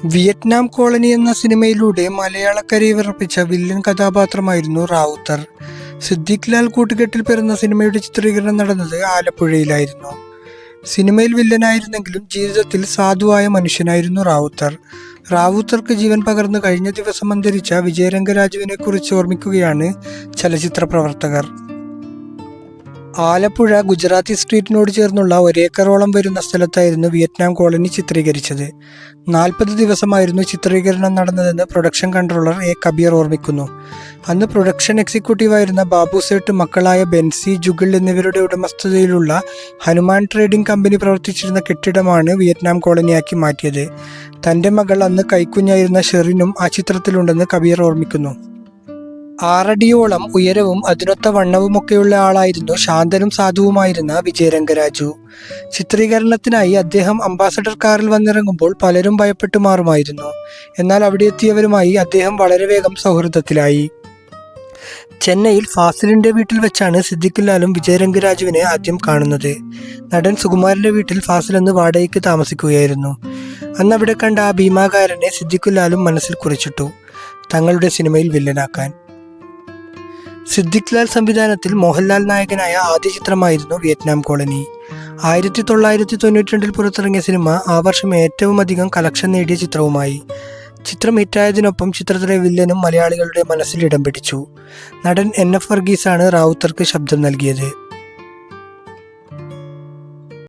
Vietnam colony എന്ന സിനിമയിലൂടെ മലയാളക്കരയെ വിറപ്പിച്ച villain കഥാപാത്രമായിരുന്നു Rawther. Siddique Lal കൂട്ടുകെട്ടിൽ പിറന്ന സിനിമയുടെ ചിത്രീകരണം നടന്നത് ആലപ്പുഴയിലായിരുന്നു. സിനിമയിൽ വില്ലനായിരുന്നെങ്കിലും ജീവിതത്തിൽ സാധുവായ മനുഷ്യനായിരുന്നു റാവുത്തർ. റാവുത്തർക്ക് ജീവൻ പകർന്നു കഴിഞ്ഞ ദിവസം അന്തരിച്ച വിജയരംഗരാജുവിനെ കുറിച്ച് ഓർമ്മിക്കുകയാണ് ചലച്ചിത്ര പ്രവർത്തകർ. ആലപ്പുഴ ഗുജറാത്തി സ്ട്രീറ്റിനോട് ചേർന്നുള്ള ഒരേക്കറോളം വരുന്ന സ്ഥലത്തായിരുന്നു വിയറ്റ്നാം കോളനി ചിത്രീകരിച്ചത്. 40 ദിവസമായിരുന്നു ചിത്രീകരണം നടന്നതെന്ന് പ്രൊഡക്ഷൻ കൺട്രോളർ എ കബീർ ഓർമ്മിക്കുന്നു. അന്ന് പ്രൊഡക്ഷൻ എക്സിക്യൂട്ടീവായിരുന്ന ബാബു സേട്ട് മക്കളായ ബെൻസി, ജുഗിൾ എന്നിവരുടെ ഉടമസ്ഥതയിലുള്ള ഹനുമാൻ ട്രേഡിംഗ് കമ്പനി പ്രവർത്തിച്ചിരുന്ന കെട്ടിടമാണ് വിയറ്റ്നാം കോളനിയാക്കി മാറ്റിയത്. തൻ്റെ മകൾ അന്ന് കൈക്കുഞ്ഞായിരുന്ന ഷെറിനും ആ ചിത്രത്തിലുണ്ടെന്ന് കബീർ ഓർമ്മിക്കുന്നു. 6 അടിയോളം ഉയരവും അതിനൊത്ത വണ്ണവുമൊക്കെയുള്ള ആളായിരുന്നു ശാന്തനും സാധുവുമായിരുന്ന വിജയരംഗരാജു. ചിത്രീകരണത്തിനായി അദ്ദേഹം അംബാസഡർ കാറിൽ വന്നിറങ്ങുമ്പോൾ പലരും ഭയപ്പെട്ടു മാറുമായിരുന്നു. എന്നാൽ അവിടെ എത്തിയവരുമായി അദ്ദേഹം വളരെ വേഗം സൗഹൃദത്തിലായി. ചെന്നൈയിൽ ഫാസിലിന്റെ വീട്ടിൽ വെച്ചാണ് സിദ്ദിഖ് ലാലും വിജയരംഗരാജുവിനെ ആദ്യം കാണുന്നത്. നടൻ സുകുമാരന്റെ വീട്ടിൽ ഫാസിൽ അന്ന് വാടകയ്ക്ക് താമസിക്കുകയായിരുന്നു. അന്ന് അവിടെ കണ്ട ആ ഭീമാകാരനെ സിദ്ദിഖ് ലാലും മനസ്സിൽ കുറിച്ചിട്ടു, തങ്ങളുടെ സിനിമയിൽ വില്ലനാക്കാൻ. സിദ്ദിഖ് ലാൽ സംവിധാനത്തിൽ മോഹൻലാൽ നായകനായ ആദ്യ ചിത്രമായിരുന്നു വിയറ്റ്നാം കോളനി. 1992 പുറത്തിറങ്ങിയ സിനിമ ആ വർഷം ഏറ്റവും അധികം കളക്ഷൻ നേടിയ ചിത്രവുമായി. ചിത്രം ഹിറ്റായതിനൊപ്പം ചിത്രത്തിലെ വില്ലനും മലയാളികളുടെ മനസ്സിൽ ഇടം പിടിച്ചു. നടൻ NF വർഗീസാണ് റാവുത്തർക്ക് ശബ്ദം നൽകിയത്.